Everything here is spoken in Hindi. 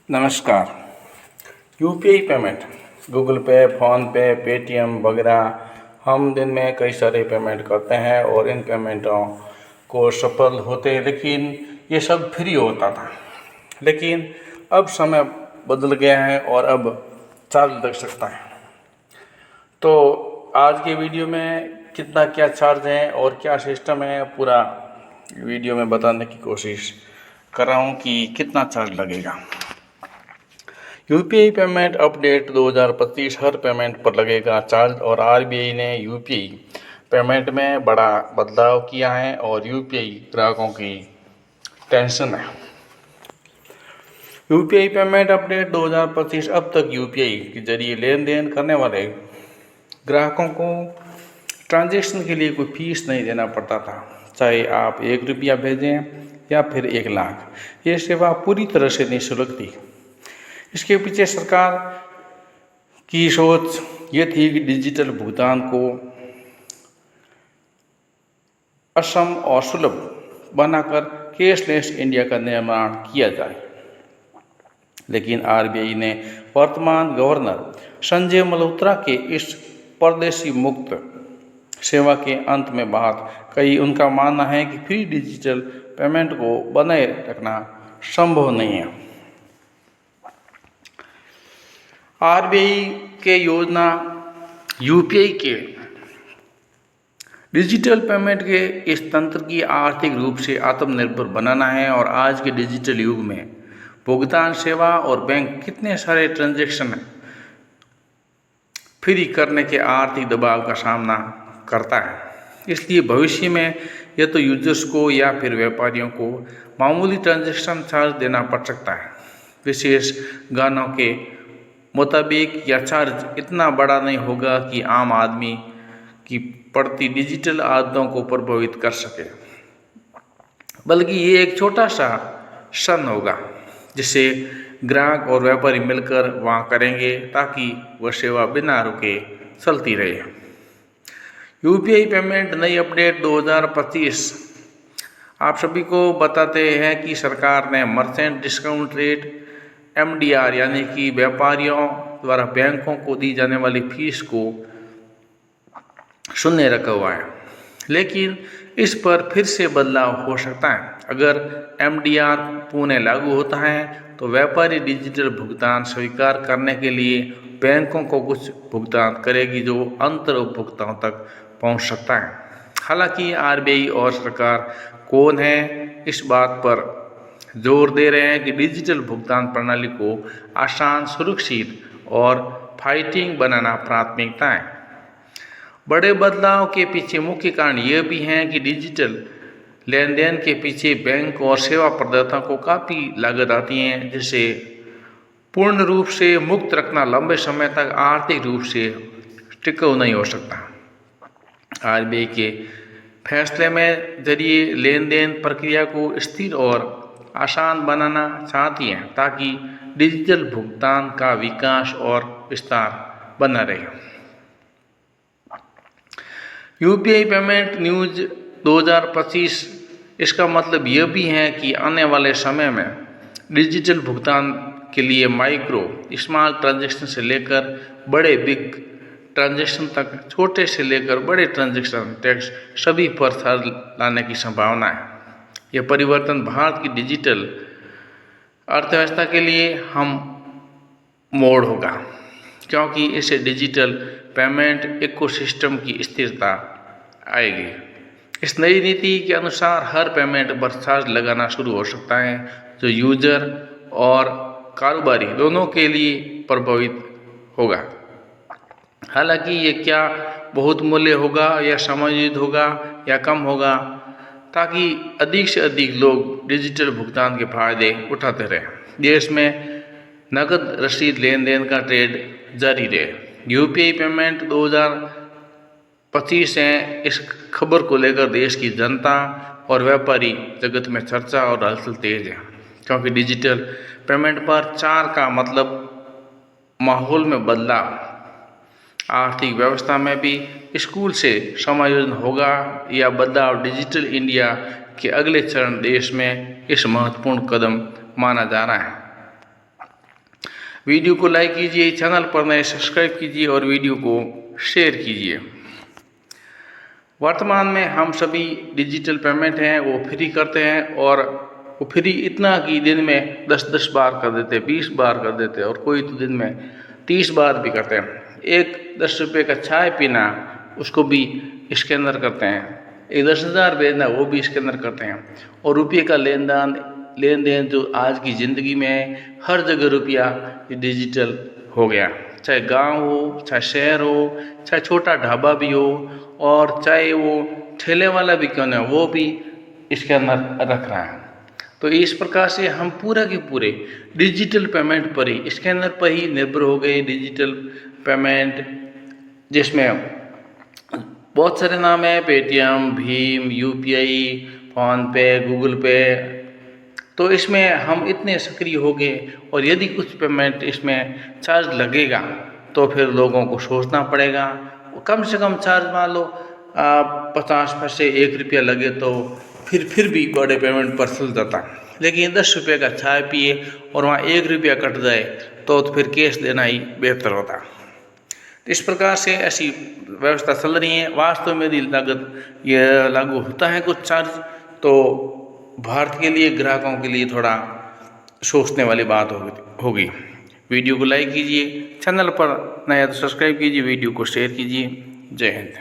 नमस्कार। यूपीआई पेमेंट गूगल पे, फ़ोन पे, पेटीएम वगैरह हम दिन में कई सारे पेमेंट करते हैं और इन पेमेंटों को सफल होते हैं, लेकिन ये सब फ्री होता था। लेकिन अब समय बदल गया है और अब चार्ज लग सकता है। तो आज के वीडियो में कितना क्या चार्ज है और क्या सिस्टम है, पूरा वीडियो में बताने की कोशिश कर रहा हूँ कि कितना चार्ज लगेगा। यूपीआई पेमेंट अपडेट 2025 हर पेमेंट पर लगेगा चार्ज और आरबीआई ने यूपीआई पेमेंट में बड़ा बदलाव किया है और यूपीआई ग्राहकों की टेंशन है। यूपीआई पेमेंट अपडेट 2025 अब तक यूपीआई के जरिए लेन देन करने वाले ग्राहकों को ट्रांजैक्शन के लिए कोई फीस नहीं देना पड़ता था, चाहे आप ₹1 भेजें या फिर 1 लाख। ये सेवा पूरी तरह से निःशुल्क थी। इसके पीछे सरकार की सोच ये थी कि डिजिटल भुगतान को आसान और सुलभ बनाकर कैशलेस इंडिया का निर्माण किया जाए। लेकिन आरबीआई ने वर्तमान गवर्नर संजय मल्होत्रा के इस परदेशी मुक्त सेवा के अंत में बात कही। उनका मानना है कि फ्री डिजिटल पेमेंट को बनाए रखना संभव नहीं है। आरबीआई के योजना यूपीआई के डिजिटल पेमेंट के इस तंत्र की आर्थिक रूप से आत्मनिर्भर बनाना है और आज के डिजिटल युग में भुगतान सेवा और बैंक कितने सारे ट्रांजैक्शन फ्री करने के आर्थिक दबाव का सामना करता है। इसलिए भविष्य में या तो यूजर्स को या फिर व्यापारियों को मामूली ट्रांजैक्शन चार्ज देना पड़ सकता है। विशेष गानों के मुताबिक यह चार्ज इतना बड़ा नहीं होगा कि आम आदमी की पड़ती डिजिटल आदतों को प्रभावित कर सके, बल्कि ये एक छोटा सा सन होगा जिसे ग्राहक और व्यापारी मिलकर वहाँ करेंगे ताकि वह सेवा बिना रुके चलती रहे। यूपीआई पेमेंट नई अपडेट 2025 आप सभी को बताते हैं कि सरकार ने मर्चेंट डिस्काउंट रेट MDR यानी कि व्यापारियों द्वारा बैंकों को दी जाने वाली फीस को शून्य रखा हुआ है, लेकिन इस पर फिर से बदलाव हो सकता है। अगर MDR पुनः लागू होता है तो व्यापारी डिजिटल भुगतान स्वीकार करने के लिए बैंकों को कुछ भुगतान करेगी जो अंतर उपभोक्ताओं तक पहुंच सकता है। हालांकि आरबीआई और सरकार कौन है इस बात पर जोर दे रहे हैं कि डिजिटल भुगतान प्रणाली को आसान, सुरक्षित और फाइटिंग बनाना प्राथमिकता है। बड़े बदलाव के पीछे मुख्य कारण यह भी है कि डिजिटल लेन देन के पीछे बैंक और सेवा प्रदाताओं को काफ़ी लागत आती है, जिसे पूर्ण रूप से मुक्त रखना लंबे समय तक आर्थिक रूप से टिकाऊ नहीं हो सकता। आरबीआई के फैसले में जरिए लेन देन प्रक्रिया को स्थिर और आसान बनाना चाहती है ताकि डिजिटल भुगतान का विकास और विस्तार बना रहे। यूपीआई पेमेंट न्यूज 2025 इसका मतलब यह भी है कि आने वाले समय में डिजिटल भुगतान के लिए माइक्रो स्मॉल ट्रांजैक्शन से लेकर बड़े बिग ट्रांजैक्शन तक, छोटे से लेकर बड़े ट्रांजैक्शन टैक्स सभी पर चार्ज लाने की संभावना है। यह परिवर्तन भारत की डिजिटल अर्थव्यवस्था के लिए हम मोड़ होगा, क्योंकि इससे डिजिटल पेमेंट इकोसिस्टम की स्थिरता आएगी। इस नई नीति के अनुसार हर पेमेंट पर चार्ज लगाना शुरू हो सकता है, जो यूजर और कारोबारी दोनों के लिए प्रभावित होगा। हालांकि ये क्या बहुत मूल्य होगा या समायोजित होगा या कम होगा, ताकि अधिक से अधिक लोग डिजिटल भुगतान के फायदे उठाते रहें। देश में नकद रसीद लेन देन का ट्रेड जारी रहे। यूपीआई पेमेंट 2025 है। इस खबर को लेकर देश की जनता और व्यापारी जगत में चर्चा और हलचल तेज है, क्योंकि डिजिटल पेमेंट पर 4 का मतलब माहौल में बदलाव, आर्थिक व्यवस्था में भी स्कूल से समायोजन होगा या बदलाव डिजिटल इंडिया के अगले चरण देश में इस महत्वपूर्ण कदम माना जा रहा है। वीडियो को लाइक कीजिए, चैनल पर नए सब्सक्राइब कीजिए और वीडियो को शेयर कीजिए। वर्तमान में हम सभी डिजिटल पेमेंट हैं वो फ्री करते हैं, और वो फ्री इतना कि दिन में 10-10 बार कर देते, 20 बार कर देते, और कोई तो दिन में 30 बार भी करते हैं। एक 10 रुपये का चाय पीना उसको भी स्कैनर करते हैं, एक 10,000 भेजना वो भी स्कैनर करते हैं। और रुपये का लेन देन जो आज की ज़िंदगी में है, हर जगह रुपया डिजिटल हो गया, चाहे गांव हो, चाहे शहर हो, चाहे छोटा ढाबा भी हो, और चाहे वो ठेले वाला भी क्यों ना हो, वो भी स्कैनर रख रहा है। तो इस प्रकार से हम पूरा के पूरे डिजिटल पेमेंट पर ही, स्कैनर पर ही निर्भर हो गए। डिजिटल पेमेंट जिसमें बहुत सारे नाम हैं, Paytm, Bhim, UPI, PhonePe, Google पे। तो इसमें हम इतने सक्रिय हो गए, और यदि कुछ पेमेंट इसमें चार्ज लगेगा तो फिर लोगों को सोचना पड़ेगा। कम से कम चार्ज मान लो 50 पैसे, 1 रुपया लगे तो फिर भी बड़े पेमेंट पर चल जाता। लेकिन 10 रुपये का चाय पिए और वहाँ 1 रुपया कट जाए तो फिर कैश देना ही बेहतर होता। इस प्रकार से ऐसी व्यवस्था चल रही है। वास्तव में यदि लागू होता है कुछ चार्ज, तो भारत के लिए, ग्राहकों के लिए थोड़ा सोचने वाली बात होगी। वीडियो को लाइक कीजिए, चैनल पर नया तो सब्सक्राइब कीजिए, वीडियो को शेयर कीजिए। जय हिंद।